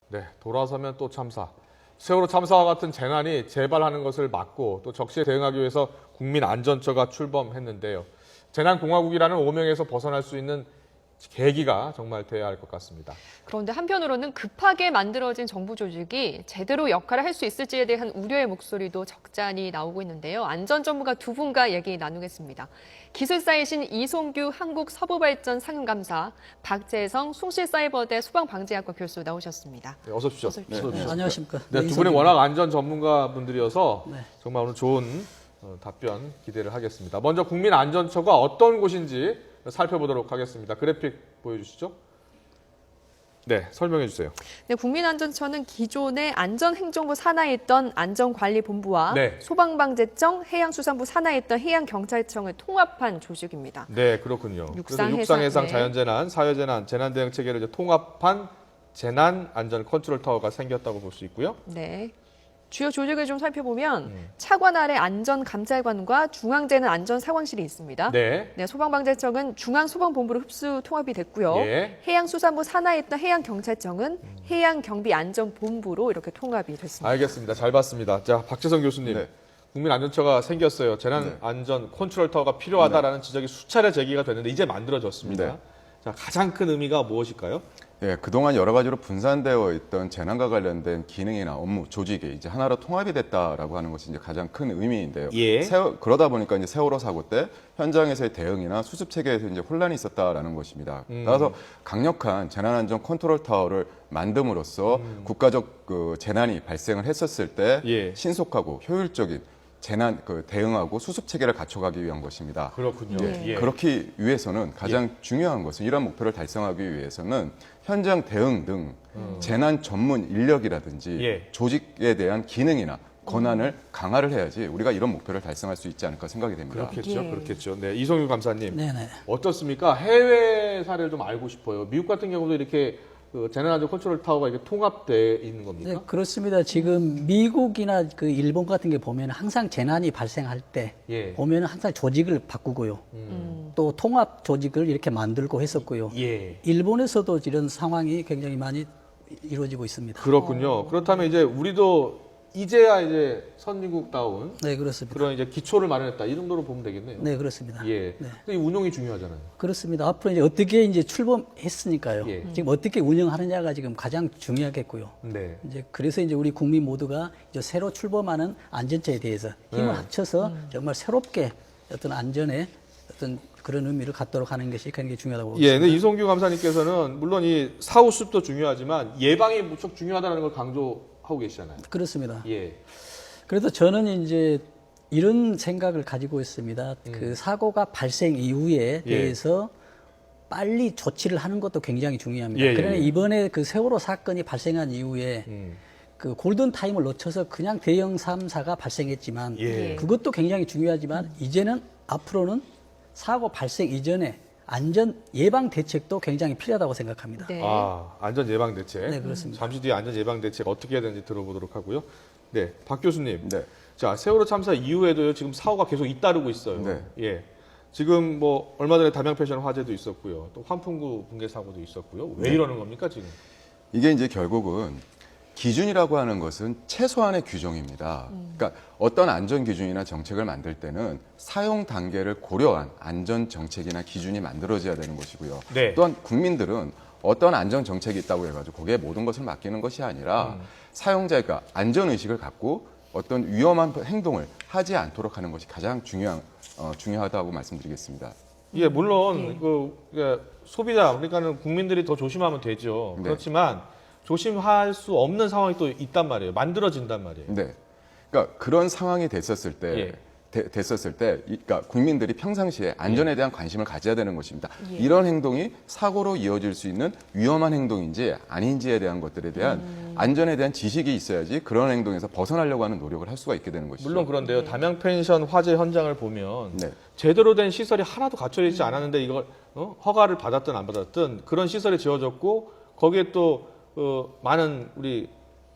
네, 돌아서면 또 참사. 세월호 참사와 같은 재난이 재발하는 것을 막고 또 적시에 대응하기 위해서 국민안전처가 출범했는데요. 재난공화국이라는 오명에서 벗어날 수 있는 계기가 정말 돼야 할 것 같습니다. 그런데 한편으로는 급하게 만들어진 정부 조직이 제대로 역할을 할 수 있을지에 대한 우려의 목소리도 적잖이 나오고 있는데요. 안전 전문가 두 분과 얘기 나누겠습니다. 기술사이신 이송규 한국서부발전 상임감사, 박재성 숭실사이버대 소방방재학과 교수 나오셨습니다. 네, 어서 오십시오. 어서 오십시오. 네, 안녕하십니까. 네, 두 분이 이성규입니다. 워낙 안전 전문가분들이어서 네. 정말 오늘 좋은 답변 기대를 하겠습니다. 먼저 국민안전처가 어떤 곳인지 살펴보도록 하겠습니다. 그래픽 보여주시죠. 네, 설명해 주세요. 네, 국민안전처는 기존의 안전행정부 산하에 있던 안전관리본부와 네. 소방방재청, 해양수산부 산하에 있던 해양경찰청을 통합한 조직입니다. 네, 그렇군요. 육상, 그래서 육상, 해상, 네. 자연재난, 사회재난, 재난대응 체계를 이제 통합한 재난안전컨트롤타워가 생겼다고 볼 수 있고요. 네. 주요 조직을 좀 살펴보면 차관 아래 안전감찰관과 중앙재난안전상황실이 있습니다. 네. 네, 소방방재청은 중앙소방본부로 흡수 통합이 됐고요. 예. 해양수산부 산하에 있던 해양경찰청은 해양경비안전본부로 이렇게 통합이 됐습니다. 알겠습니다. 잘 봤습니다. 자, 박재성 교수님. 네. 국민안전처가 생겼어요. 재난안전 컨트롤타워가 필요하다라는 지적이 수차례 제기가 됐는데 이제 만들어졌습니다. 네. 자, 가장 큰 의미가 무엇일까요? 예, 그동안 여러 가지로 분산되어 있던 재난과 관련된 기능이나 업무, 조직이 이제 하나로 통합이 됐다라고 하는 것이 이제 가장 큰 의미인데요. 예. 그러다 보니까 이제 세월호 사고 때 현장에서의 대응이나 수습 체계에서 이제 혼란이 있었다라는 것입니다. 따라서 강력한 재난안전 컨트롤 타워를 만듦으로써 국가적 그 재난이 발생을 했었을 때 예. 신속하고 효율적인 재난 대응하고 수습 체계를 갖춰가기 위한 것입니다. 그렇군요. 예. 그렇기 위해서는 가장 중요한 것은 이런 목표를 달성하기 위해서는 현장 대응 등 재난 전문 인력이라든지 예. 조직에 대한 기능이나 권한을 강화를 해야지 우리가 이런 목표를 달성할 수 있지 않을까 생각이 됩니다. 그렇겠죠. 예. 그렇겠죠. 네, 이성윤 감사님. 네네. 어떻습니까? 해외 사례를 좀 알고 싶어요. 미국 같은 경우도 이렇게 그 재난안전 컨트롤 타워가 이렇게 통합돼 있는 겁니까? 네, 그렇습니다. 지금 미국이나 그 일본 같은 게 보면 항상 재난이 발생할 때 예. 보면 항상 조직을 바꾸고요. 또 통합 조직을 이렇게 만들고 했었고요. 예. 일본에서도 이런 상황이 굉장히 많이 이루어지고 있습니다. 그렇군요. 그렇다면 이제 우리도 이제야 이제 선진국다운 네, 그렇습니다. 그런 이제 기초를 마련했다. 이 정도로 보면 되겠네요. 네, 그렇습니다. 예. 네. 근데 이 운용이 중요하잖아요. 그렇습니다. 앞으로 이제 어떻게 이제 출범했으니까요. 예. 지금 어떻게 운영하느냐가 지금 가장 중요하겠고요. 네. 이제 그래서 이제 우리 국민 모두가 이제 새로 출범하는 안전처에 대해서 힘을 합쳐서 정말 새롭게 어떤 안전에 어떤 그런 의미를 갖도록 하는 것이 굉장히 중요하다고 보고 예, 있습니다. 근데 이성규 감사님께서는 물론 이 사후 수습도 중요하지만 예방이 무척 중요하다는 걸 강조하고 계시잖아요. 그렇습니다. 예. 그래서 저는 이제 이런 생각을 가지고 있습니다. 그 사고가 발생 이후에 예. 대해서 빨리 조치를 하는 것도 굉장히 중요합니다. 예, 예, 그러나 예. 이번에 그 세월호 사건이 발생한 이후에 그 골든 타임을 놓쳐서 그냥 대형 사고가 발생했지만 예. 그것도 굉장히 중요하지만 이제는 앞으로는 사고 발생 이전에 안전 예방 대책도 굉장히 필요하다고 생각합니다. 네. 아, 안전 예방 대책. 네, 그렇습니다. 잠시 뒤에 안전 예방 대책 어떻게 해야 되는지 들어보도록 하고요. 네, 박 교수님. 네. 자, 세월호 참사 이후에도 지금 사고가 계속 잇따르고 있어요. 네. 예. 지금 뭐 얼마 전에 담양 패션 화재도 있었고요. 또 환풍구 붕괴 사고도 있었고요. 왜 이러는 겁니까, 지금? 이게 이제 결국은 기준이라고 하는 것은 최소한의 규정입니다. 그러니까 어떤 안전 기준이나 정책을 만들 때는 사용 단계를 고려한 안전 정책이나 기준이 만들어져야 되는 것이고요. 네. 또한 국민들은 어떤 안전 정책이 있다고 해가지고 거기에 모든 것을 맡기는 것이 아니라 사용자가 안전 의식을 갖고 어떤 위험한 행동을 하지 않도록 하는 것이 가장 중요하다고 말씀드리겠습니다. 예, 물론 소비자 그러니까는 국민들이 더 조심하면 되죠. 네. 그렇지만 조심할 수 없는 상황이 또 있단 말이에요. 만들어진단 말이에요. 네. 그러니까 그런 상황이 됐었을 때, 예. 그러니까 국민들이 평상시에 안전에 대한 관심을 가져야 되는 것입니다. 예. 이런 행동이 사고로 이어질 수 있는 위험한 행동인지 아닌지에 대한 것들에 대한 안전에 대한 지식이 있어야지 그런 행동에서 벗어나려고 하는 노력을 할 수가 있게 되는 것이죠. 물론 그런데요. 담양 펜션 화재 현장을 보면 네. 제대로 된 시설이 하나도 갖춰져 있지 않았는데 이걸 허가를 받았든 안 받았든 그런 시설이 지어졌고 거기에 또 많은 우리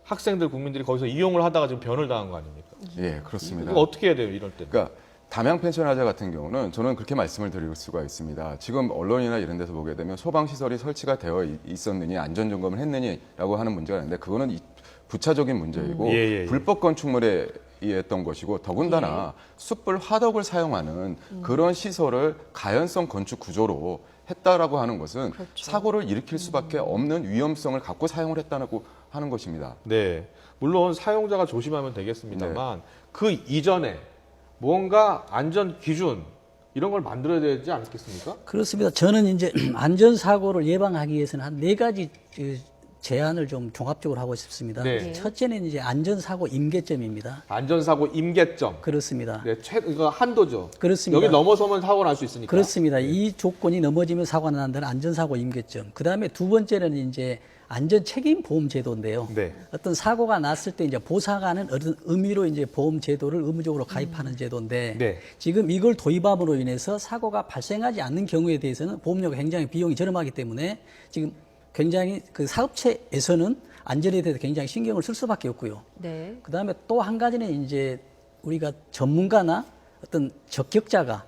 학생들 국민들이 거기서 이용을 하다가 지금 변을 당한 거 아닙니까? 예, 그렇습니다. 이거 어떻게 해야 돼요, 이럴 때? 그러니까 담양 펜션하자 같은 경우는 저는 그렇게 말씀을 드릴 수가 있습니다. 지금 언론이나 이런 데서 보게 되면 소방시설이 설치가 되어 있었느니 안전점검을 했느냐라고 하는 문제가 있는데 그거는 부차적인 문제이고 예. 불법 건축물에 의했던 것이고 더군다나 숯불 화덕을 사용하는 그런 시설을 가연성 건축 구조로 했다라고 하는 것은 그렇죠. 사고를 일으킬 수밖에 없는 위험성을 갖고 사용을 했다고 하는 것입니다. 네. 물론 사용자가 조심하면 되겠습니다만 그 이전에 뭔가 안전 기준 이런 걸 만들어야 되지 않겠습니까? 그렇습니다. 저는 이제 안전사고를 예방하기 위해서는 한 4가지 제안을 좀 종합적으로 하고 싶습니다. 네. 첫째는 이제 안전사고 임계점입니다. 안전사고 임계점. 그렇습니다. 네, 이거 한도죠. 그렇습니다. 여기 넘어서면 사고 날 수 있으니까. 그렇습니다. 이 조건이 넘어지면 사고가 난다는 안전사고 임계점. 그 다음에 두 번째는 이제 안전책임보험제도인데요. 네. 어떤 사고가 났을 때 이제 보상하는 어떤 의미로 이제 보험제도를 의무적으로 가입하는 제도인데 네. 지금 이걸 도입함으로 인해서 사고가 발생하지 않는 경우에 대해서는 보험료가 굉장히 비용이 저렴하기 때문에 지금 굉장히 그 사업체에서는 안전에 대해서 굉장히 신경을 쓸 수밖에 없고요. 네. 그 다음에 또 한 가지는 이제 우리가 전문가나 어떤 자격자가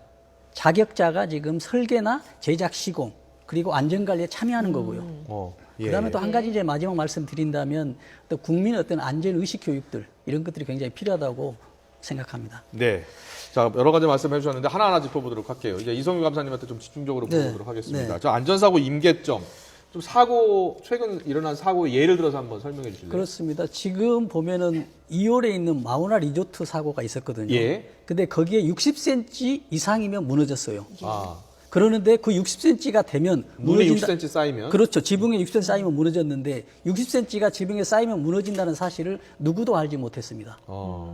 지금 설계나 제작 시공 그리고 안전관리에 참여하는 거고요. 예. 그다음에 또 한 가지 이제 마지막 말씀드린다면 또 국민의 어떤 안전 의식 교육들 이런 것들이 굉장히 필요하다고 생각합니다. 네. 자, 여러 가지 말씀해 주셨는데 하나하나 짚어보도록 할게요. 이제 이성규 감사님한테 좀 집중적으로 네. 물어보도록 하겠습니다. 네. 저 안전사고 임계점. 좀 최근 일어난 사고의 예를 들어서 한번 설명해 주실래요? 그렇습니다. 지금 보면은 2월에 있는 마우나 리조트 사고가 있었거든요. 예. 근데 거기에 60cm 이상이면 무너졌어요. 아, 그러는데 그 60cm가 되면 눈이 무너진다. 60cm 쌓이면? 그렇죠. 지붕에 60cm 쌓이면 무너졌는데 60cm가 지붕에 쌓이면 무너진다는 사실을 누구도 알지 못했습니다.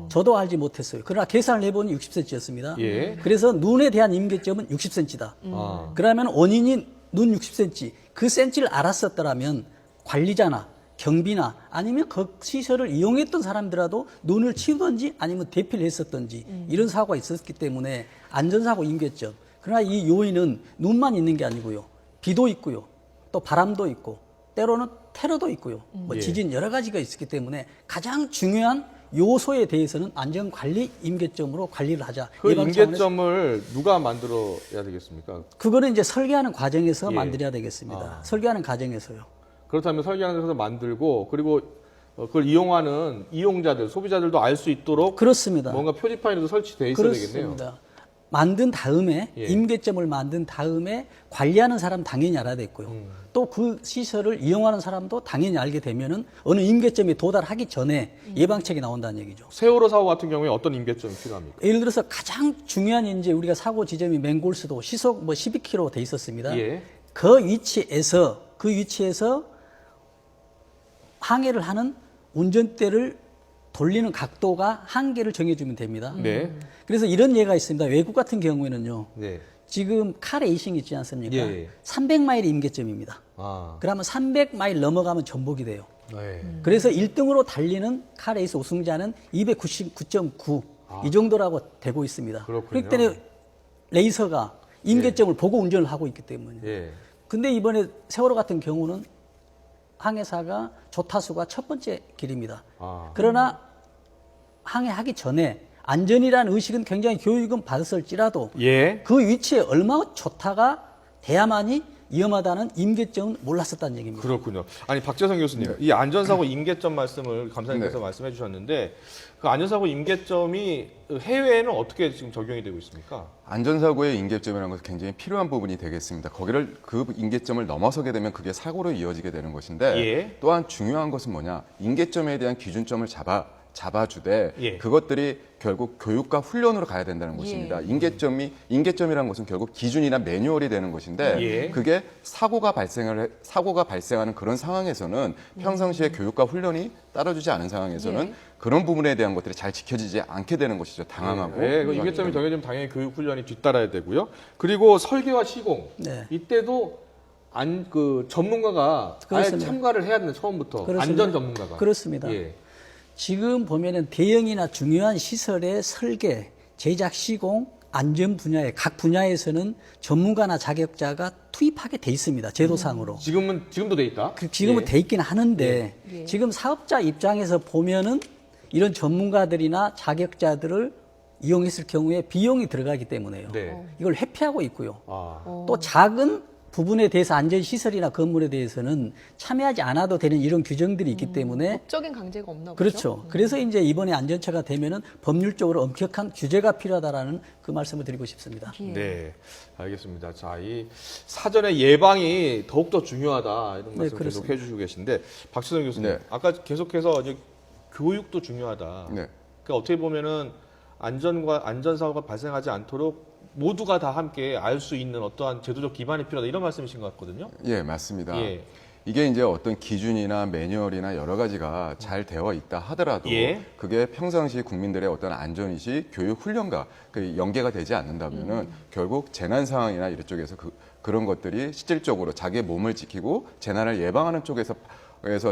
저도 알지 못했어요. 그러나 계산을 해보니 60cm였습니다. 예. 그래서 눈에 대한 임계점은 60cm다. 아. 그러면 원인이 눈 60cm, 그 센치를 알았었더라면 관리자나 경비나 아니면 그 시설을 이용했던 사람들라도 눈을 치우든지 아니면 대피를 했었든지 이런 사고가 있었기 때문에 안전사고 임계점. 그러나 이 요인은 눈만 있는 게 아니고요. 비도 있고요. 또 바람도 있고 때로는 테러도 있고요. 뭐 예. 지진 여러 가지가 있기 때문에 가장 중요한 요소에 대해서는 안전관리 임계점으로 관리를 하자. 그 예방 차원에서 임계점을 누가 만들어야 되겠습니까? 그거는 이제 설계하는 과정에서 예. 만들어야 되겠습니다. 아. 설계하는 과정에서요. 그렇다면 설계하는 데서 만들고 그리고 그걸 이용하는 이용자들, 소비자들도 알 수 있도록 그렇습니다. 뭔가 표지판이라도 설치돼 있어야 되겠네요. 그렇습니다. 만든 다음에 예. 임계점을 만든 다음에 관리하는 사람 당연히 알아야 됐고요. 또 그 시설을 이용하는 사람도 당연히 알게 되면은 어느 임계점에 도달하기 전에 예방책이 나온다는 얘기죠. 세월호 사고 같은 경우에 어떤 임계점이 필요합니까? 예를 들어서 가장 중요한 이제 우리가 사고 지점이 맹골수도 시속 뭐 12km 돼 있었습니다. 예. 그 위치에서 항해를 하는 운전대를 돌리는 각도가 한계를 정해주면 됩니다. 네. 그래서 이런 예가 있습니다. 외국 같은 경우에는요. 네. 지금 카레이싱 있지 않습니까? 예. 300마일이 임계점입니다. 아. 그러면 300마일 넘어가면 전복이 돼요. 네. 그래서 1등으로 달리는 카레이스 우승자는 299.9 이 정도라고 되고 있습니다. 그렇군요. 그렇기 때문에 레이서가 임계점을 보고 운전을 하고 있기 때문에. 예. 근데 이번에 세월호 같은 경우는 항해사가 조타수가 첫 번째 길입니다. 아. 그러나 항해하기 전에 안전이라는 의식은 굉장히 교육은 받았을지라도 예. 그 위치에 얼마나 조타가 돼야만이 위험하다는 임계점은 몰랐었다는 얘기입니다. 그렇군요. 아니 박재성 교수님, 이 안전사고 임계점 말씀을 감사님께서 네. 말씀해 주셨는데 그 안전사고 임계점이 해외에는 어떻게 지금 적용이 되고 있습니까? 안전사고의 임계점이라는 것은 굉장히 필요한 부분이 되겠습니다. 그 임계점을 넘어서게 되면 그게 사고로 이어지게 되는 것인데 예. 또한 중요한 것은 뭐냐? 임계점에 대한 기준점을 잡아주되 예. 그것들이 결국 교육과 훈련으로 가야 된다는 것입니다. 임계점이라는 것은 결국 기준이나 매뉴얼이 되는 것인데 예. 그게 사고가 발생하는 그런 상황에서는 평상시에 교육과 훈련이 따라주지 않은 상황에서는 예. 그런 부분에 대한 것들이 잘 지켜지지 않게 되는 것이죠. 당황하고. 예, 그 임계점이 정해지면 당연히 교육 훈련이 뒤따라야 되고요. 그리고 설계와 시공 네. 이때도 전문가가 아예 그렇습니다. 참가를 해야 되는 처음부터 그렇습니다. 안전 전문가가. 그렇습니다. 예. 지금 보면은 대형이나 중요한 시설의 설계, 제작, 시공, 안전 분야에 각 분야에서는 전문가나 자격자가 투입하게 돼 있습니다. 제도상으로. 지금도 돼 있다. 지금은 예. 돼 있긴 하는데 지금 사업자 입장에서 보면은 이런 전문가들이나 자격자들을 이용했을 경우에 비용이 들어가기 때문에요. 네. 이걸 회피하고 있고요. 아, 또 작은 부분에 대해서 안전시설이나 건물에 대해서는 참여하지 않아도 되는 이런 규정들이 있기 때문에 법적인 강제가 없나 보죠? 그렇죠. 그래서 이제 이번에 안전처가 되면은 법률적으로 엄격한 규제가 필요하다라는 그 말씀을 드리고 싶습니다. 예. 네, 알겠습니다. 자, 이 사전의 예방이 더욱더 중요하다 이런 말씀 계속 그렇습니다. 해주시고 계신데 박지성 교수님, 네. 아까 계속해서 이제 교육도 중요하다. 네. 그러니까 어떻게 보면은 안전사고가 발생하지 않도록 모두가 다 함께 알 수 있는 어떠한 제도적 기반이 필요하다 이런 말씀이신 것 같거든요. 예, 맞습니다. 예. 이게 이제 어떤 기준이나 매뉴얼이나 여러 가지가 잘 되어 있다 하더라도 예. 그게 평상시 국민들의 어떤 안전의식, 교육 훈련과 그 연계가 되지 않는다면은 결국 재난 상황이나 이런 쪽에서 그런 것들이 실질적으로 자기의 몸을 지키고 재난을 예방하는 쪽에서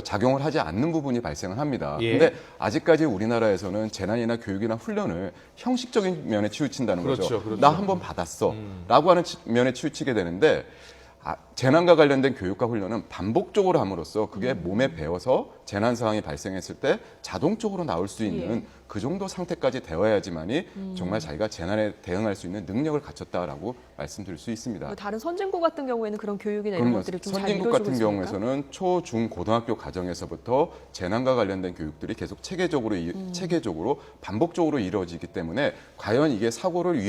작용을 하지 않는 부분이 발생을 합니다. 예. 근데 아직까지 우리나라에서는 재난이나 교육이나 훈련을 형식적인 면에 치우친다는 그렇죠, 거죠. 그렇죠. 나 한 번 받았어. 라고 하는 면에 치우치게 되는데 재난과 관련된 교육과 훈련은 반복적으로 함으로써 그게 몸에 배어서 재난 상황이 발생했을 때 자동적으로 나올 수 있는 그 정도 상태까지 되어야지만이 정말 자기가 재난에 대응할 수 있는 능력을 갖췄다라고 말씀드릴 수 있습니다. 뭐 다른 선진국 같은 경우에는 그런 교육이나 이런 그럼요. 것들이 좀 잘 선진국 이루어지고 같은 있습니까? 경우에서는 초, 중, 고등학교 과정에서부터 재난과 관련된 교육들이 계속 체계적으로 반복적으로 이루어지기 때문에 과연 이게 사고를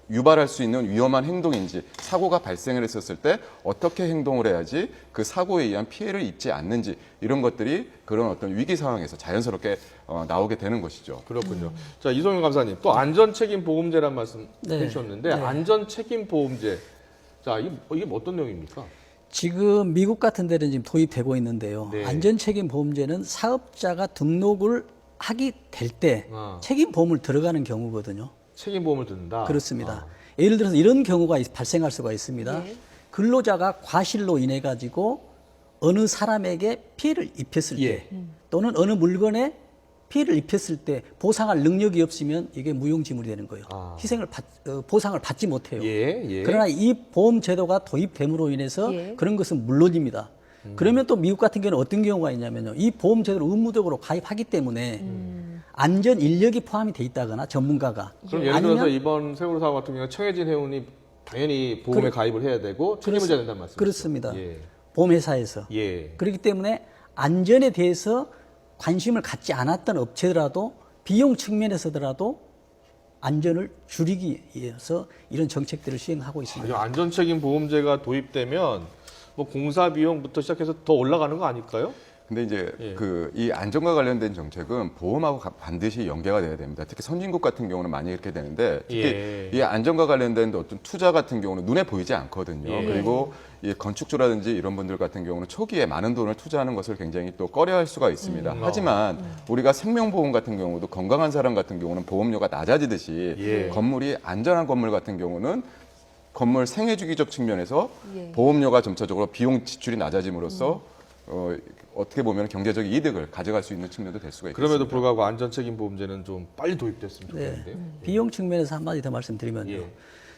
유발할 수 있는 위험한 행동인지 사고가 발생을 했었을 때 어떻게 행동을 해야지 그 사고에 의한 피해를 입지 않는지 이런 것들이 그런 어떤 위기 상황에서 자연스럽게 나오게 되는 것이죠. 그렇군요. 자, 이성윤 감사님, 또 안전책임보험제란 말씀 네. 해주셨는데 네. 안전책임보험제, 자, 이게 어떤 내용입니까? 지금 미국 같은 데는 지금 도입되고 있는데요. 네. 안전책임보험제는 사업자가 등록을 하게 될 때 아. 책임보험을 들어가는 경우거든요. 책임보험을 듣는다. 그렇습니다. 예를 들어서 이런 경우가 발생할 수가 있습니다. 네. 근로자가 과실로 인해 가지고 어느 사람에게 피해를 입혔을 예. 때 또는 어느 물건에 피해를 입혔을 때 보상할 능력이 없으면 이게 무용지물이 되는 거예요. 아. 보상을 받지 못해요. 예. 그러나 이 보험 제도가 도입됨으로 인해서 예. 그런 것은 물론입니다. 그러면 또 미국 같은 경우는 어떤 경우가 있냐면요. 이 보험 제도를 의무적으로 가입하기 때문에 안전 인력이 포함이 돼 있다거나 전문가가 그럼 예를 들어서 이번 세월호 사고 같은 경우는 청해진 해운이 당연히 보험에 가입을 해야 되고 책임을 져야 된다는 말씀이죠. 그렇습니다. 예. 보험회사에서 예. 그렇기 때문에 안전에 대해서 관심을 갖지 않았던 업체더라도 비용 측면에서더라도 안전을 줄이기 위해서 이런 정책들을 시행하고 있습니다. 안전책임보험제가 도입되면 뭐 공사 비용부터 시작해서 더 올라가는 거 아닐까요? 근데 이제 예. 이 안전과 관련된 정책은 보험하고 반드시 연계가 돼야 됩니다. 특히 선진국 같은 경우는 많이 이렇게 되는데 특히 예. 이 안전과 관련된 어떤 투자 같은 경우는 눈에 보이지 않거든요. 예. 그리고 이 건축주라든지 이런 분들 같은 경우는 초기에 많은 돈을 투자하는 것을 굉장히 또 꺼려할 수가 있습니다. 하지만 우리가 생명보험 같은 경우도 건강한 사람 같은 경우는 보험료가 낮아지듯이 예. 건물이 안전한 건물 같은 경우는 건물 생애주기적 측면에서 예. 보험료가 점차적으로 비용 지출이 낮아짐으로써 어떻게 보면 경제적 이득을 가져갈 수 있는 측면도 될 수가 있습니다. 그럼에도 불구하고 안전책임보험제는 좀 빨리 도입됐으면 네. 좋겠는데요. 비용 측면에서 한마디 더 말씀드리면요. 예.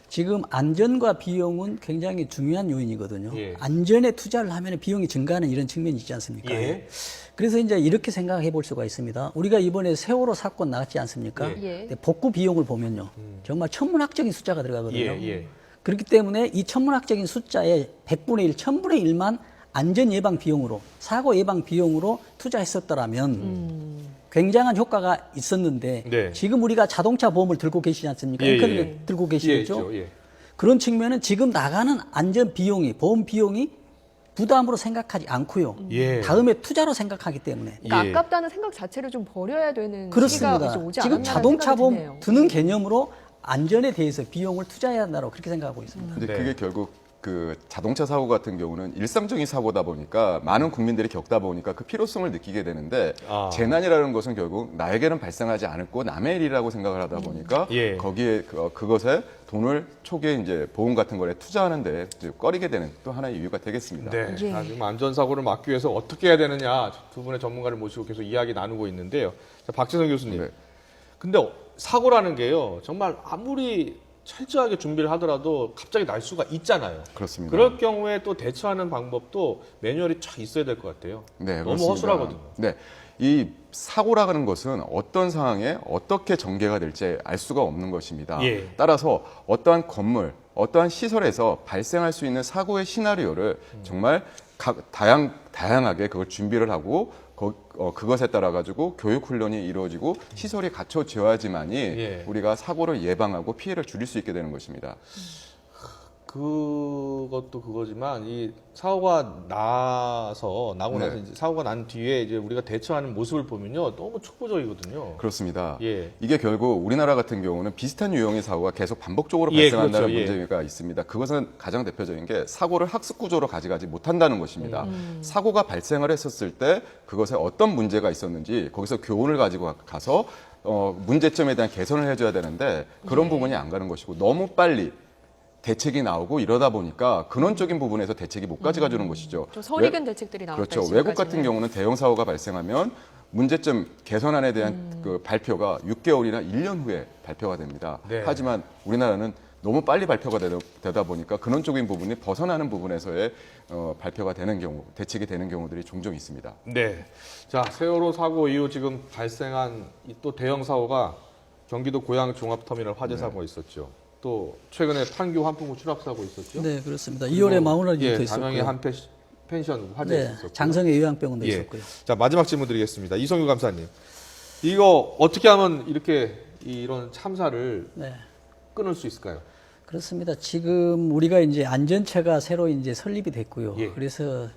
지금 안전과 비용은 굉장히 중요한 요인이거든요. 예. 안전에 투자를 하면 비용이 증가하는 이런 측면이 있지 않습니까? 예. 그래서 이제 이렇게 생각해 볼 수가 있습니다. 우리가 이번에 세월호 사건 나왔지 않습니까? 예. 근데 복구 비용을 보면요. 정말 천문학적인 숫자가 들어가거든요. 예. 그렇기 때문에 이 천문학적인 숫자의 100분의 1, 1000분의 1만 안전 예방 비용으로, 사고 예방 비용으로 투자했었더라면 굉장한 효과가 있었는데 네. 지금 우리가 자동차 보험을 들고 계시지 않습니까? 예, 앵커들이 예. 들고 예, 계시죠? 있죠. 예. 그런 측면은 지금 나가는 안전 비용이, 보험 비용이 부담으로 생각하지 않고요. 예. 다음에 투자로 생각하기 때문에. 그러니까 예. 아깝다는 생각 자체를 좀 버려야 되는 그렇습니다. 시기가 이제 오지 지금 않았나 자동차 보험 드네요. 드는 개념으로 안전에 대해서 비용을 투자해야 한다고 그렇게 생각하고 있습니다. 근데 네. 그게 결국 그 자동차 사고 같은 경우는 일상적인 사고다 보니까 많은 국민들이 겪다 보니까 그 필요성을 느끼게 되는데 아. 재난이라는 것은 결국 나에게는 발생하지 않았고 남의 일이라고 생각을 하다 보니까 예. 거기에 그것에 돈을 초기에 이제 보험 같은 거에 투자하는데 이제 꺼리게 되는 또 하나의 이유가 되겠습니다. 네. 예. 자, 지금 안전사고를 막기 위해서 어떻게 해야 되느냐 두 분의 전문가를 모시고 계속 이야기 나누고 있는데요. 자, 박지성 교수님. 네. 근데 사고라는 게요. 정말 아무리 철저하게 준비를 하더라도 갑자기 날 수가 있잖아요. 그렇습니다. 그럴 경우에 또 대처하는 방법도 매뉴얼이 쫙 있어야 될 것 같아요. 네, 너무 그렇습니다. 허술하거든요. 네. 이 사고라는 것은 어떤 상황에 어떻게 전개가 될지 알 수가 없는 것입니다. 예. 따라서 어떠한 건물, 어떠한 시설에서 발생할 수 있는 사고의 시나리오를 정말 다양하게 그걸 준비를 하고 그것에 따라 가지고 교육 훈련이 이루어지고 시설이 갖춰져야지만이 예. 우리가 사고를 예방하고 피해를 줄일 수 있게 되는 것입니다. 그것도 그거지만 이 사고가 나고 네. 나서 이제 사고가 난 뒤에 이제 우리가 대처하는 모습을 보면요 너무 촉구적이거든요. 그렇습니다. 예. 이게 결국 우리나라 같은 경우는 비슷한 유형의 사고가 계속 반복적으로 예, 발생한다는 그렇죠. 예. 문제가 있습니다. 그것은 가장 대표적인 게 사고를 학습 구조로 가져가지 못한다는 것입니다. 사고가 발생을 했었을 때 그것에 어떤 문제가 있었는지 거기서 교훈을 가지고 가서 문제점에 대한 개선을 해줘야 되는데 그런 부분이 안 가는 것이고 너무 빨리 대책이 나오고 이러다 보니까 근원적인 부분에서 대책이 못 가져가주는 것이죠. 좀 선익은 대책들이 나왔다. 그렇죠. 지금까지는. 외국 같은 경우는 대형 사고가 발생하면 문제점 개선안에 대한 그 발표가 6개월이나 1년 후에 발표가 됩니다. 네. 하지만 우리나라는 너무 빨리 발표가 되다 보니까 근원적인 부분이 벗어나는 부분에서의 발표가 되는 경우, 대책이 되는 경우들이 종종 있습니다. 네. 자, 세월호 사고 이후 지금 발생한 이 또 대형 사고가 경기도 고양 종합터미널 화재 사고가 있었죠. 또 최근에 판교 환풍구 추락 사고 있었죠. 네, 그렇습니다. 2월에 마운라기도 담양의 있었고요. 한 펜션 화재 네, 있었고. 장성의 요양병원도 예. 있었고요. 자, 마지막 질문 드리겠습니다. 이성규 감사님. 이거 어떻게 하면 이렇게 이런 참사를 네. 끊을 수 있을까요? 그렇습니다. 지금 우리가 이제 안전처가 새로 이제 설립이 됐고요. 예. 그래서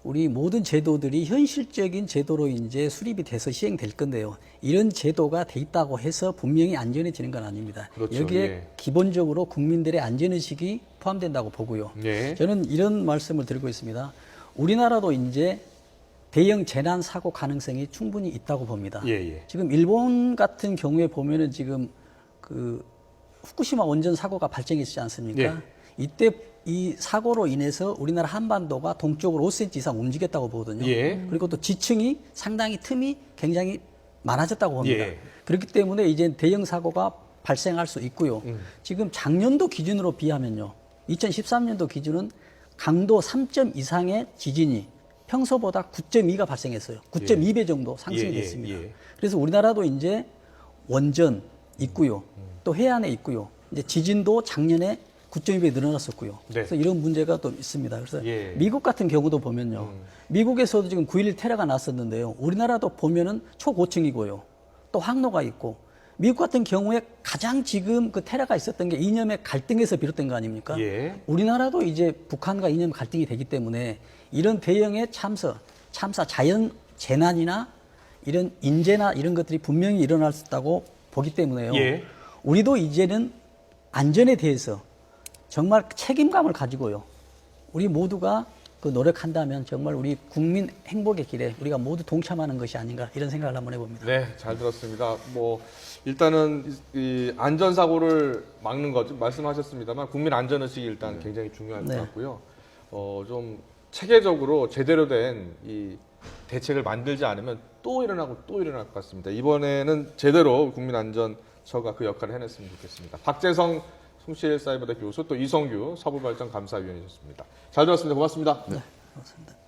우리 모든 제도들이 현실적인 제도로 이제 수립이 돼서 시행될 건데요. 이런 제도가 돼 있다고 해서 분명히 안전해지는 건 아닙니다. 그렇죠. 여기에 예. 기본적으로 국민들의 안전의식이 포함된다고 보고요. 예. 저는 이런 말씀을 드리고 있습니다. 우리나라도 이제 대형 재난 사고 가능성이 충분히 있다고 봅니다. 예, 예. 지금 일본 같은 경우에 보면은 지금 그 후쿠시마 원전 사고가 발생했지 않습니까? 예. 이때 이 사고로 인해서 우리나라 한반도가 동쪽으로 5cm 이상 움직였다고 보거든요. 예. 그리고 또 지층이 상당히 틈이 굉장히 많아졌다고 봅니다. 예. 그렇기 때문에 이제 대형 사고가 발생할 수 있고요. 지금 작년도 기준으로 비하면요. 2013년도 기준은 강도 3점 이상의 지진이 평소보다 9.2가 발생했어요. 9.2배 정도 상승이 예, 예, 됐습니다. 예. 그래서 우리나라도 이제 원전 있고요. 또 해안에 있고요. 이제 지진도 작년에 9.2배 늘어났었고요. 네. 그래서 이런 문제가 또 있습니다. 그래서 예. 미국 같은 경우도 보면요. 미국에서도 지금 9.11 테러가 났었는데요. 우리나라도 보면은 초고층이고요. 또 항로가 있고 미국 같은 경우에 가장 지금 그 테러가 있었던 게 이념의 갈등에서 비롯된 거 아닙니까? 예. 우리나라도 이제 북한과 이념 갈등이 되기 때문에 이런 대형의 참사, 자연 재난이나 이런 인재나 이런 것들이 분명히 일어날 수 있다고 보기 때문에요. 예. 우리도 이제는 안전에 대해서 정말 책임감을 가지고요. 우리 모두가 그 노력한다면 정말 우리 국민 행복의 길에 우리가 모두 동참하는 것이 아닌가 이런 생각을 한번 해봅니다. 네, 잘 들었습니다. 뭐 일단은 이 안전사고를 막는 것 말씀하셨습니다만 국민 안전의식이 일단 굉장히 중요할 것 네. 같고요. 좀 체계적으로 제대로 된 이 대책을 만들지 않으면 또 일어나고 또 일어날 것 같습니다. 이번에는 제대로 국민안전처가 그 역할을 해냈으면 좋겠습니다. 박재성 숭실사이버대 교수 또 이성규 서부발전감사위원이셨습니다. 잘 들었습니다. 고맙습니다. 네, 고맙습니다.